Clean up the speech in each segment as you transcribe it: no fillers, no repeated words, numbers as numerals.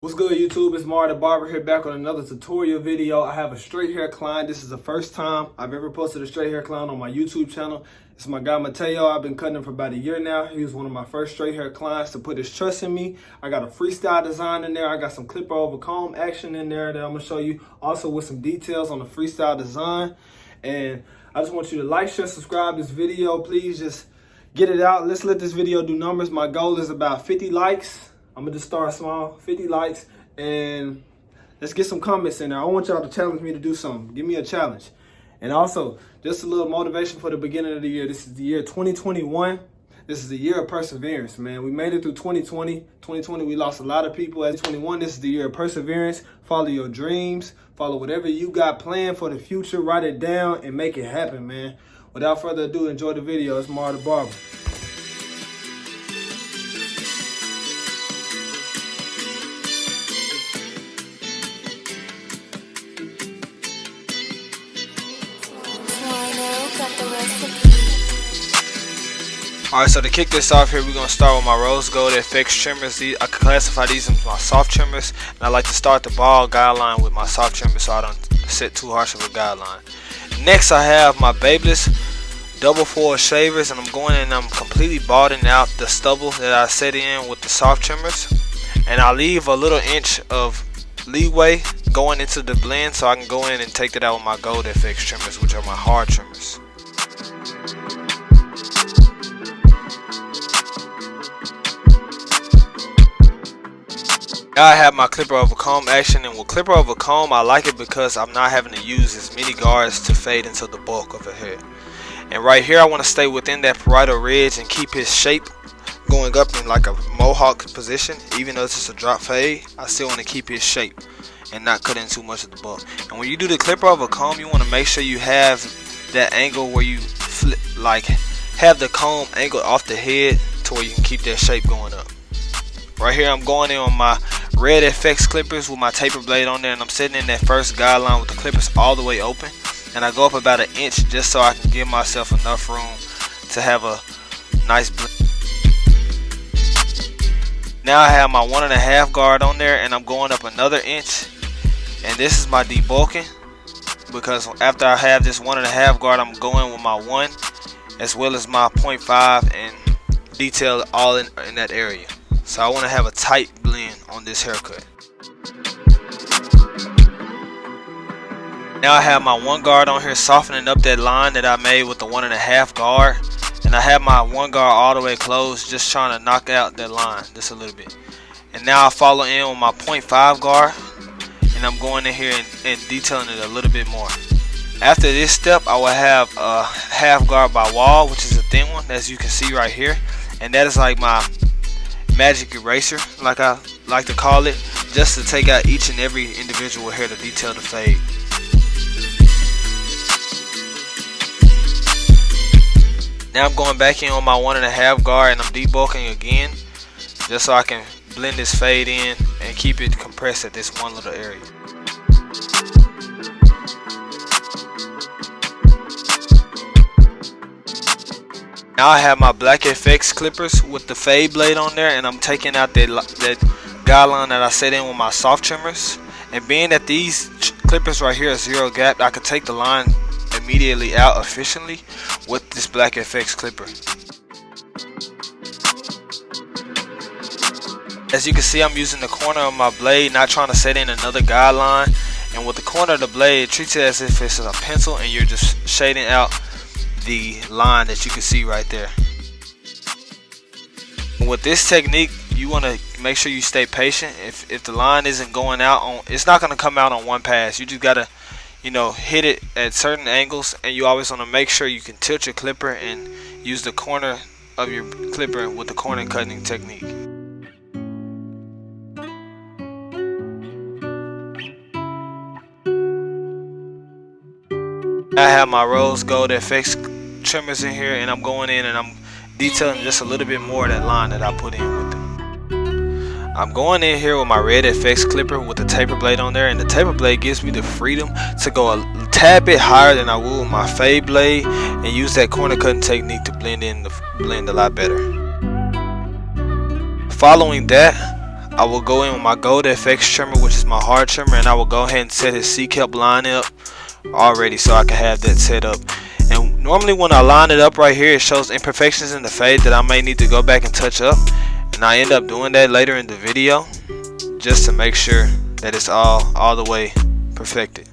What's good, YouTube? It's Mar the Barber here, back on another tutorial video. I have a straight hair client. This is the first time I've ever posted a straight hair client on my YouTube channel. It's my guy Mateo. I've been cutting him for about a year now. He was one of my first straight hair clients to put his trust in me. I got a freestyle design in there. I got some clipper over comb action in there that I'm gonna show you, also with some details on the freestyle design. And I just want you to like, share, subscribe this video. Please just get it out. Let's let this video do numbers. My goal is about 50 likes. I'm gonna just start small, 50 likes, and let's get some comments in there. I want y'all to challenge me to do something. Give me a challenge. And also, just a little motivation for the beginning of the year. This is the year 2021. This is the year of perseverance, man. We made it through 2020. 2020, we lost a lot of people. At 2021, this is the year of perseverance. Follow your dreams. Follow whatever you got planned for the future. Write it down and make it happen, man. Without further ado, enjoy the video. It's Mar the Barber. Alright, so to kick this off here, we're going to start with my rose gold FX trimmers. I classify these as my soft trimmers, and I like to start the bald guideline with my soft trimmers so I don't set too harsh of a guideline. Next, I have my Babeless double foil shavers, and I'm going in and I'm completely balding out the stubble that I set in with the soft trimmers. And I leave a little inch of leeway going into the blend so I can go in and take that out with my gold FX trimmers, which are my hard trimmers. Now I have my clipper over comb action, and with clipper over comb I like it because I'm not having to use as many guards to fade into the bulk of the hair. And right here I want to stay within that parietal ridge and keep his shape going up in like a mohawk position. Even though it's just a drop fade, I still want to keep his shape and not cut in too much of the bulk. And when you do the clipper over comb, you want to make sure you have that angle where you flip, like have the comb angled off the head to where you can keep that shape going up. Right here I'm going in on my red FX clippers with my taper blade on there, and I'm sitting in that first guideline with the clippers all the way open, and I go up about an inch just so I can give myself enough room to have a nice blend. Now I have my 1.5 guard on there, and I'm going up another inch, and this is my debulking, because after I have this 1.5 guard, I'm going with my 1 as well as my 0.5 and detail all in that area. So I want to have a tight blend on this haircut. Now I have my 1 guard on here softening up that line that I made with the 1.5 guard. And I have my 1 guard all the way closed, just trying to knock out that line just a little bit. And now I follow in with my 0.5 guard, and I'm going in here and detailing it a little bit more. After this step, I will have a half guard by wall, which is a thin one, as you can see right here. And that is like my magic eraser, like I like to call it, just to take out each and every individual hair to detail the fade. Now I'm going back in on my 1.5 guard, and I'm debulking again just so I can blend this fade in and keep it compressed at this one little area. Now I have my black FX clippers with the fade blade on there, and I'm taking out that guideline that I set in with my soft trimmers. And being that these clippers right here are zero gap, I can take the line immediately out efficiently with this black FX clipper. As you can see, I'm using the corner of my blade, not trying to set in another guideline. And with the corner of the blade, treat it as if it's a pencil and you're just shading out the line that you can see right there. With this technique, you want to make sure you stay patient. If the line isn't going out on, it's not going to come out on one pass. You just gotta, hit it at certain angles, and you always want to make sure you can tilt your clipper and use the corner of your clipper with the corner cutting technique. I have my rose gold FX trimmers in here, and I'm going in and I'm detailing just a little bit more of that line that I put in with them. I'm going in here with my red FX clipper with the taper blade on there, and the taper blade gives me the freedom to go a tad bit higher than I would with my fade blade and use that corner cutting technique to blend in the blend a lot better. Following that, I will go in with my Gold FX trimmer, which is my hard trimmer, and I will go ahead and set his C-cap line up already so I can have that set up. And normally when I line it up right here, it shows imperfections in the fade that I may need to go back and touch up, and I end up doing that later in the video just to make sure that it's all the way perfected.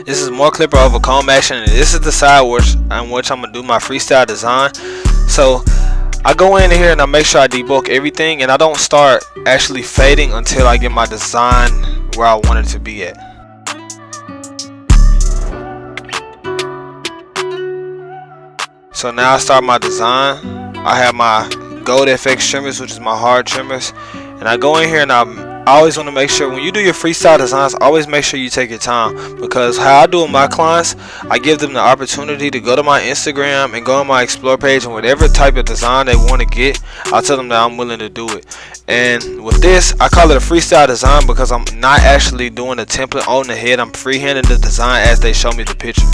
This is more clipper over comb action, and this is the side on which I'm gonna do my freestyle design. So I go in here and I make sure I debulk everything, and I don't start actually fading until I get my design where I want it to be at. So now I start my design. I have my Gold FX trimmers, which is my hard trimmers, and I go in here and I always want to make sure when you do your freestyle designs, always make sure you take your time, because how I do with my clients, I give them the opportunity to go to my Instagram and go on my explore page, and whatever type of design they want to get, I'll tell them that I'm willing to do it. And with this, I call it a freestyle design because I'm not actually doing a template on the head. I'm freehanding the design as they show me the picture.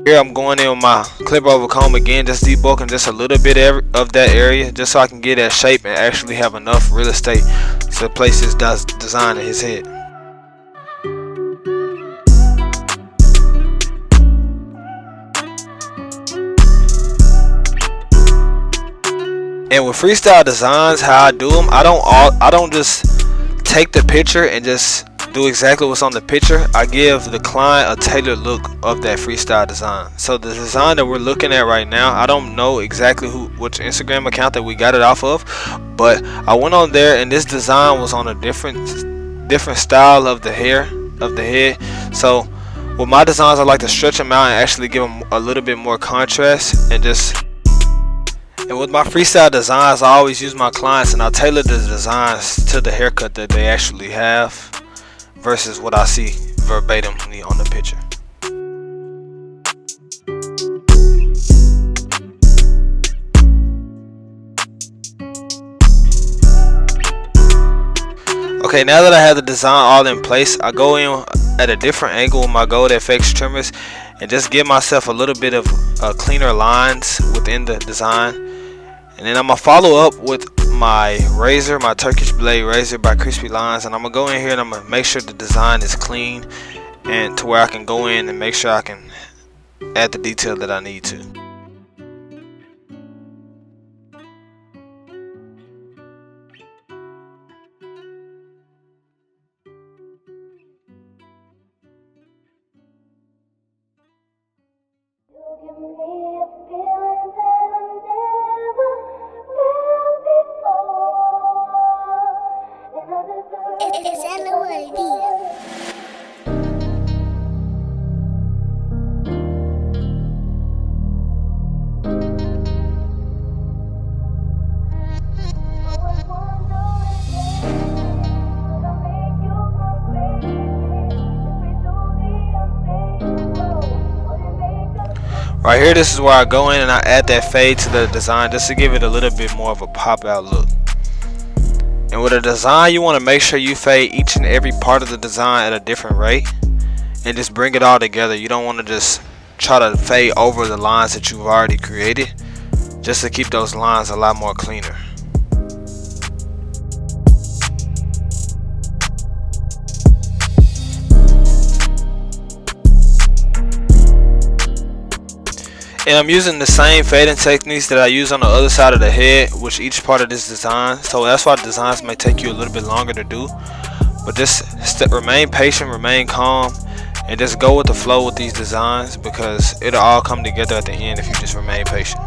Here I'm going in with my clipper over comb again, just debulking just a little bit of that area, just so I can get that shape and actually have enough real estate to place his design in his head. And with freestyle designs, how I do them, I don't just take the picture and just do exactly what's on the picture. I give the client a tailored look of that freestyle design. So the design that we're looking at right now, I don't know exactly which Instagram account that we got it off of, but I went on there and this design was on a different style of the hair of the head. So with my designs, I like to stretch them out and actually give them a little bit more contrast, and with my freestyle designs, I always use my clients and I tailor the designs to the haircut that they actually have versus what I see verbatim on the picture. Okay, now that I have the design all in place, I go in at a different angle with my Gold FX trimmers and just give myself a little bit of cleaner lines within the design. And then I'm gonna follow up with my razor, my Turkish blade razor by Crispy Lines, and I'm gonna go in here and I'm gonna make sure the design is clean and to where I can go in and make sure I can add the detail that I need to. Right here, this is where I go in and I add that fade to the design just to give it a little bit more of a pop out look. And with a design, you want to make sure you fade each and every part of the design at a different rate and just bring it all together. You don't want to just try to fade over the lines that you've already created, just to keep those lines a lot more cleaner. And I'm using the same fading techniques that I use on the other side of the head with each part of this design. So that's why designs may take you a little bit longer to do. But just remain patient, remain calm, and just go with the flow with these designs, because it'll all come together at the end if you just remain patient.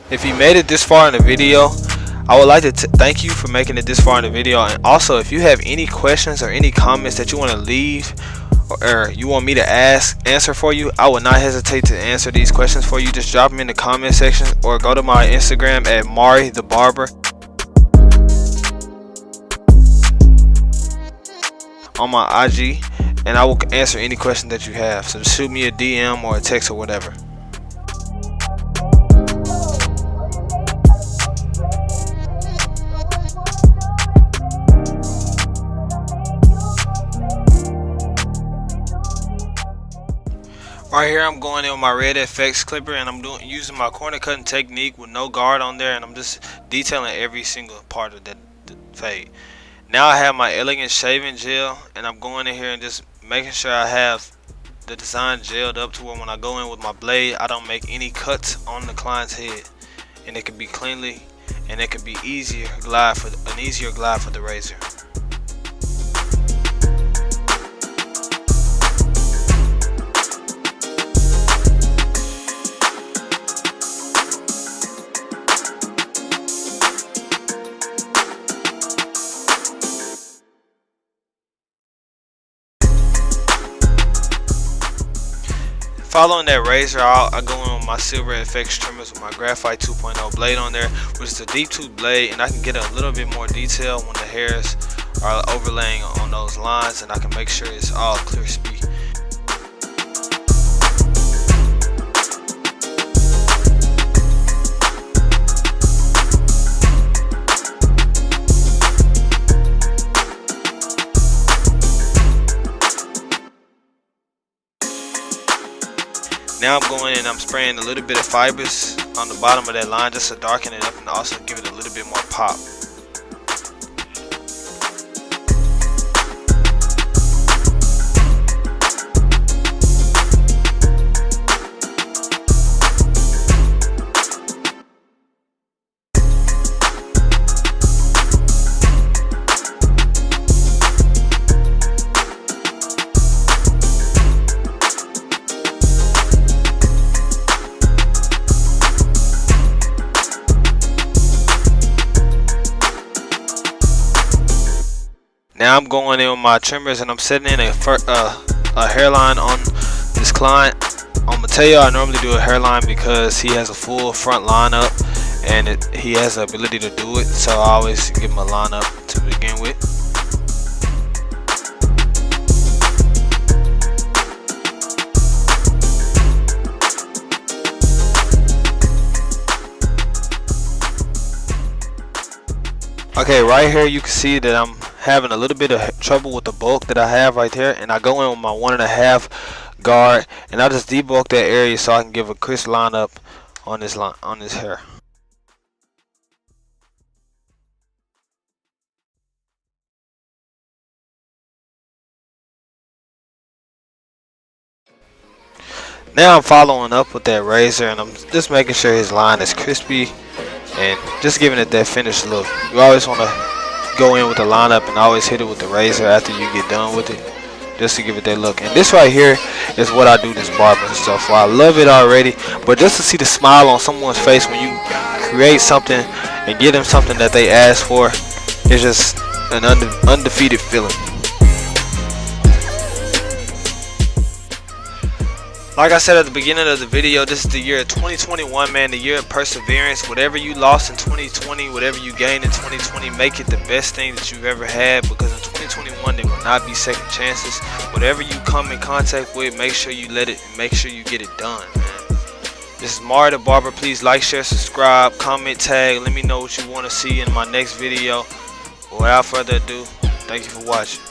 If you made it this far in the video, I would like to thank you for making it this far in the video. And also, if you have any questions or any comments that you want to leave or you want me to answer for you, I would not hesitate to answer these questions for you. Just drop them in the comment section or go to my Instagram at Mari the Barber. on my IG, and I will answer any question that you have. So shoot me a DM or a text or whatever. Right here I'm going in with my red FX clipper, and I'm using my corner cutting technique with no guard on there, and I'm just detailing every single part of the fade. Now I have my elegant shaving gel, and I'm going in here and just making sure I have the design gelled up to where when I go in with my blade, I don't make any cuts on the client's head, and it can be cleanly, and it can be an easier glide for the razor. Following that razor, I go in with my silver FX trimmers with my graphite 2.0 blade on there, which is a deep tooth blade, and I can get a little bit more detail when the hairs are overlaying on those lines, and I can make sure it's all crispy. Now I'm going in and I'm spraying a little bit of fibers on the bottom of that line just to darken it up and also give it a little bit more pop. Now I'm going in with my trimmers and I'm setting in a hairline on this client. On Mateo, I normally do a hairline because he has a full front lineup and he has the ability to do it, so I always give him a lineup to begin with. Okay, right here you can see that I'm having a little bit of trouble with the bulk that I have right there, and I go in with my 1.5 guard and I just debulk that area so I can give a crisp lineup on this hair. Now I'm following up with that razor and I'm just making sure his line is crispy and just giving it that finished look. You always want to go in with the lineup and always hit it with the razor after you get done with it, just to give it that look. And this right here is what I do this barber stuff for. I love it already, but just to see the smile on someone's face when you create something and give them something that they asked for, it's just an undefeated feeling. Like I said at the beginning of the video, this is the year of 2021, man, the year of perseverance. Whatever you lost in 2020, whatever you gained in 2020, make it the best thing that you've ever had, because in 2021 there will not be second chances. Whatever you come in contact with, make sure you get it done, man. This is Mario the Barber. Please like, share, subscribe, comment, tag. Let me know what you want to see in my next video. Without further ado, thank you for watching.